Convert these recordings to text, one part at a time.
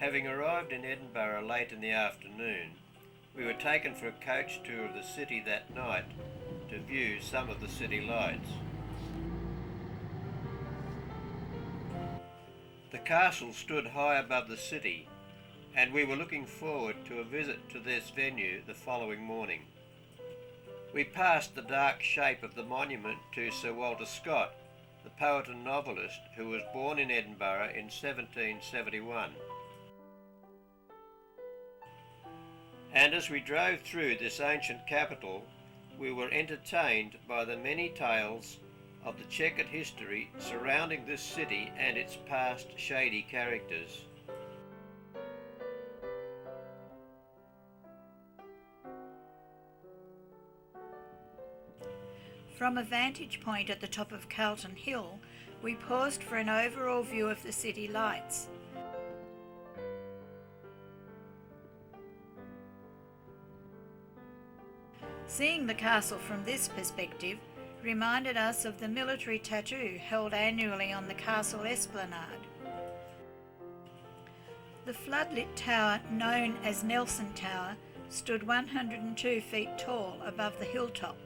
Having arrived in Edinburgh late in the afternoon, we were taken for a coach tour of the city that night to view some of the city lights. The castle stood high above the city, and we were looking forward to a visit to this venue the following morning. We passed the dark shape of the monument to Sir Walter Scott, the poet and novelist who was born in Edinburgh in 1771. And as we drove through this ancient capital, we were entertained by the many tales of the checkered history surrounding this city and its past shady characters. From a vantage point at the top of Calton Hill, we paused for an overall view of the city lights. Seeing the castle from this perspective reminded us of the military tattoo held annually on the castle esplanade. The floodlit tower known as Nelson Tower stood 102 feet tall above the hilltop.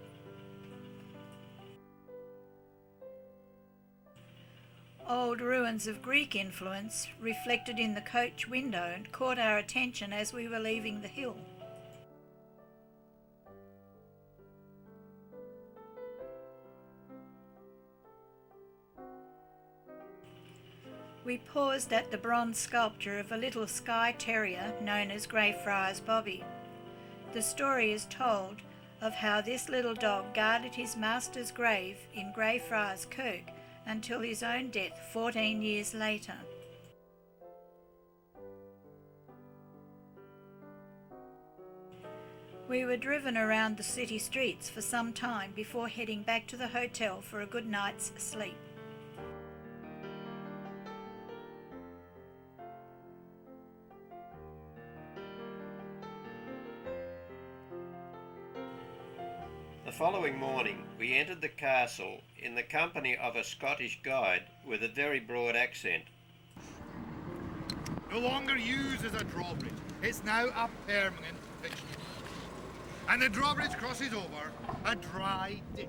Old ruins of Greek influence reflected in the coach window caught our attention as we were leaving the hill. We paused at the bronze sculpture of a little Skye Terrier known as Greyfriars Bobby. The story is told of how this little dog guarded his master's grave in Greyfriars Kirk until his own death 14 years later. We were driven around the city streets for some time before heading back to the hotel for a good night's sleep. The following morning we entered the castle in the company of a Scottish guide with a very broad accent. No longer used as a drawbridge, it's now a permanent fixture. And the drawbridge crosses over a dry ditch,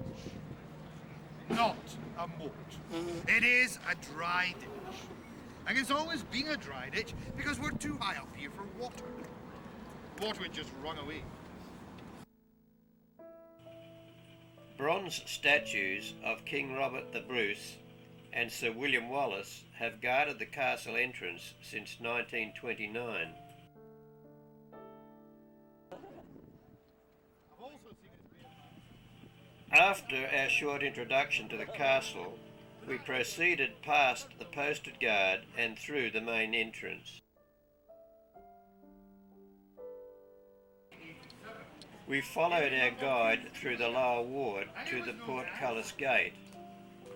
not a moat. It is a dry ditch. And it's always been a dry ditch because we're too high up here for water. Water would just run away. Bronze statues of King Robert the Bruce and Sir William Wallace have guarded the castle entrance since 1929. After our short introduction to the castle, we proceeded past the posted guard and through the main entrance. We followed our guide through the lower ward to the portcullis gate,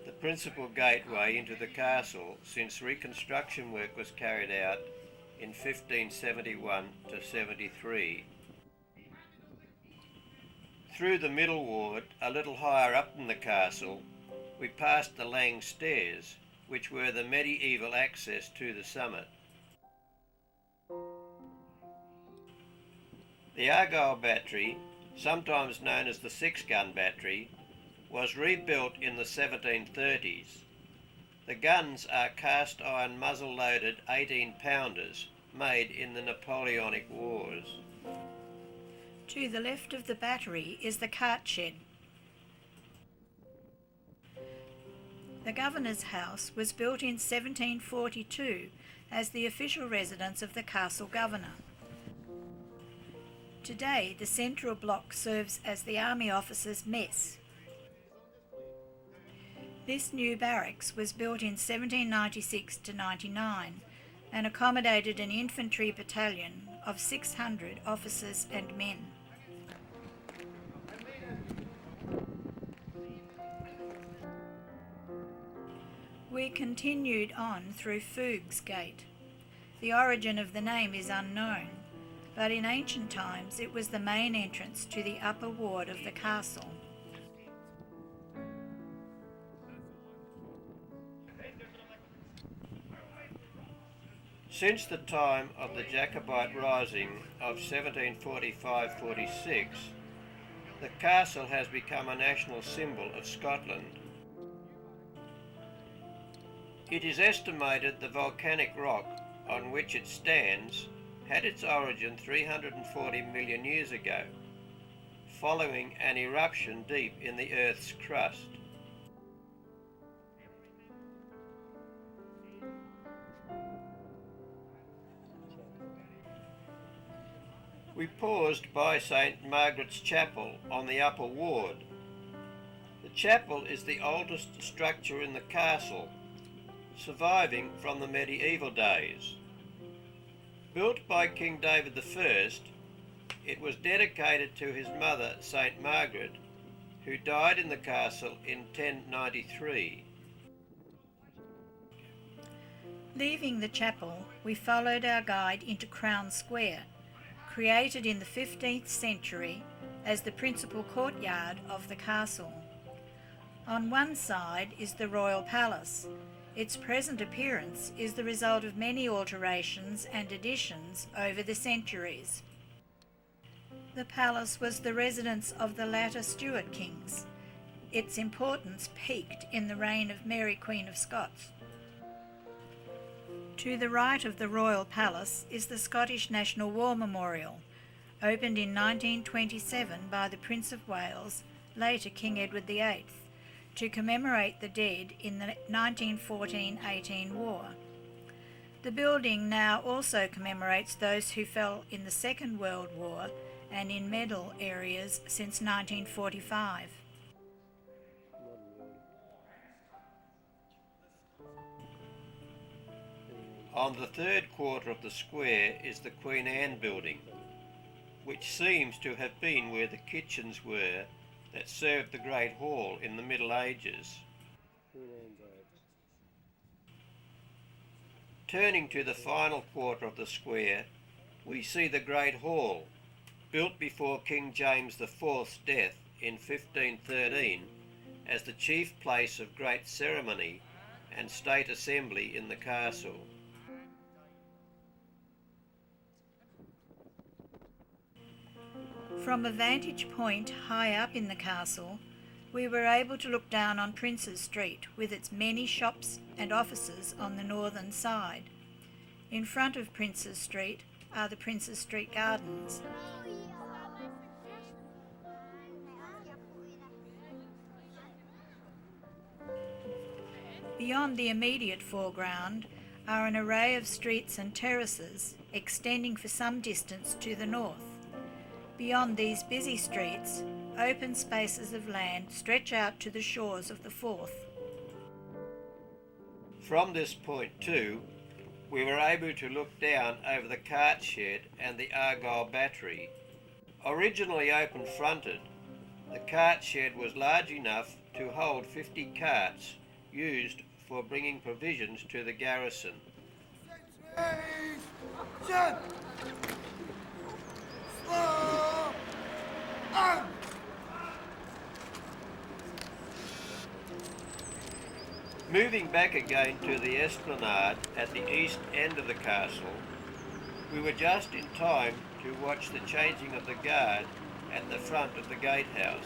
the principal gateway into the castle since reconstruction work was carried out in 1571 to 73. Through the middle ward, a little higher up in the castle, we passed the Lang Stairs, which were the medieval access to the summit. The Argyle Battery, sometimes known as the six-gun battery, was rebuilt in the 1730s. The guns are cast iron muzzle-loaded 18-pounders made in the Napoleonic Wars. To the left of the battery is the cart shed. The Governor's House was built in 1742 as the official residence of the Castle Governor. Today, the central block serves as the Army Officers' Mess. This new barracks was built in 1796 to 99 and accommodated an infantry battalion of 600 officers and men. We continued on through Foog's Gate. The origin of the name is unknown, but in ancient times it was the main entrance to the upper ward of the castle. Since the time of the Jacobite Rising of 1745-46, the castle has become a national symbol of Scotland. It is estimated the volcanic rock on which it stands had its origin 340 million years ago, following an eruption deep in the Earth's crust. We paused by St Margaret's Chapel on the Upper Ward. The chapel is the oldest structure in the castle, surviving from the medieval days. Built by King David I, it was dedicated to his mother, St Margaret, who died in the castle in 1093. Leaving the chapel, we followed our guide into Crown Square, created in the 15th century as the principal courtyard of the castle. On one side is the Royal Palace. Its present appearance is the result of many alterations and additions over the centuries. The palace was the residence of the latter Stuart kings. Its importance peaked in the reign of Mary Queen of Scots. To the right of the Royal Palace is the Scottish National War Memorial, opened in 1927 by the Prince of Wales, later King Edward VIII, to commemorate the dead in the 1914-18 war. The building now also commemorates those who fell in the Second World War and in medal areas since 1945. On the third quarter of the square is the Queen Anne building, which seems to have been where the kitchens were that served the Great Hall in the Middle Ages. Turning to the final quarter of the square, we see the Great Hall, built before King James IV's death in 1513 as the chief place of great ceremony and state assembly in the castle. From a vantage point high up in the castle, we were able to look down on Princes Street with its many shops and offices on the northern side. In front of Princes Street are the Princes Street Gardens. Beyond the immediate foreground are an array of streets and terraces extending for some distance to the north. Beyond these busy streets, open spaces of land stretch out to the shores of the Forth. From this point too, we were able to look down over the cart shed and the Argyle Battery. Originally open-fronted, the cart shed was large enough to hold 50 carts used for bringing provisions to the garrison. Moving back again to the esplanade at the east end of the castle, we were just in time to watch the changing of the guard at the front of the gatehouse.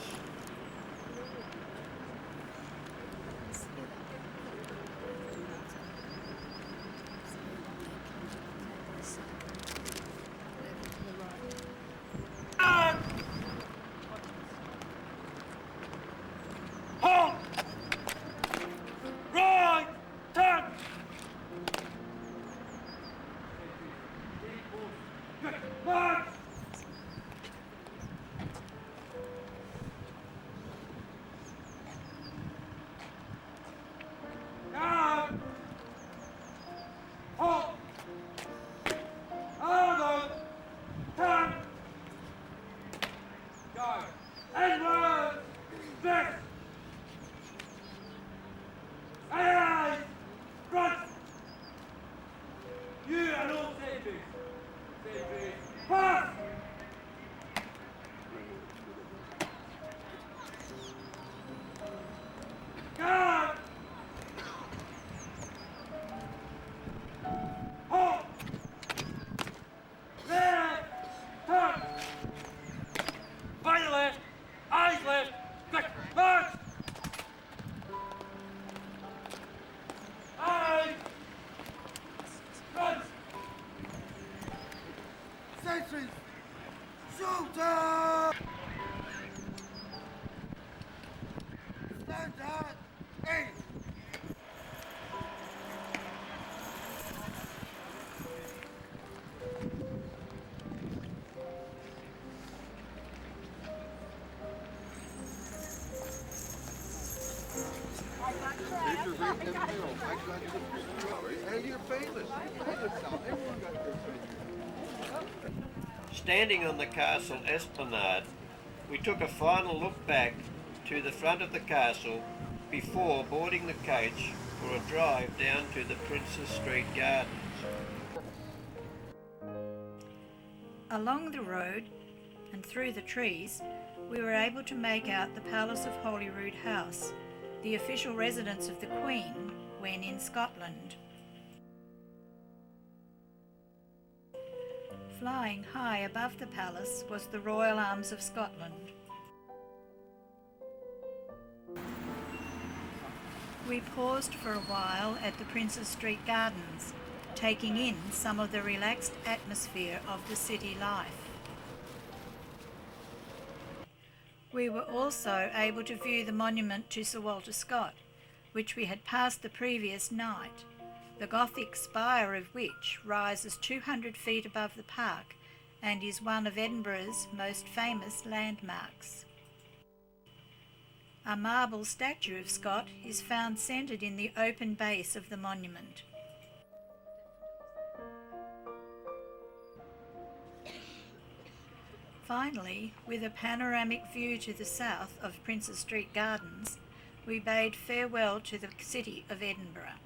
Hey, you're famous. Everyone got their famous. Standing on the castle esplanade, we took a final look back to the front of the castle before boarding the coach for a drive down to the Princes Street Gardens. Along the road and through the trees, we were able to make out the Palace of Holyrood House, the official residence of the Queen when in Scotland. Flying high above the palace was the Royal Arms of Scotland. We paused for a while at the Princes Street Gardens, taking in some of the relaxed atmosphere of the city life. We were also able to view the monument to Sir Walter Scott, which we had passed the previous night, the Gothic spire of which rises 200 feet above the park and is one of Edinburgh's most famous landmarks. A marble statue of Scott is found centred in the open base of the monument. Finally, with a panoramic view to the south of Princes Street Gardens, we bade farewell to the city of Edinburgh.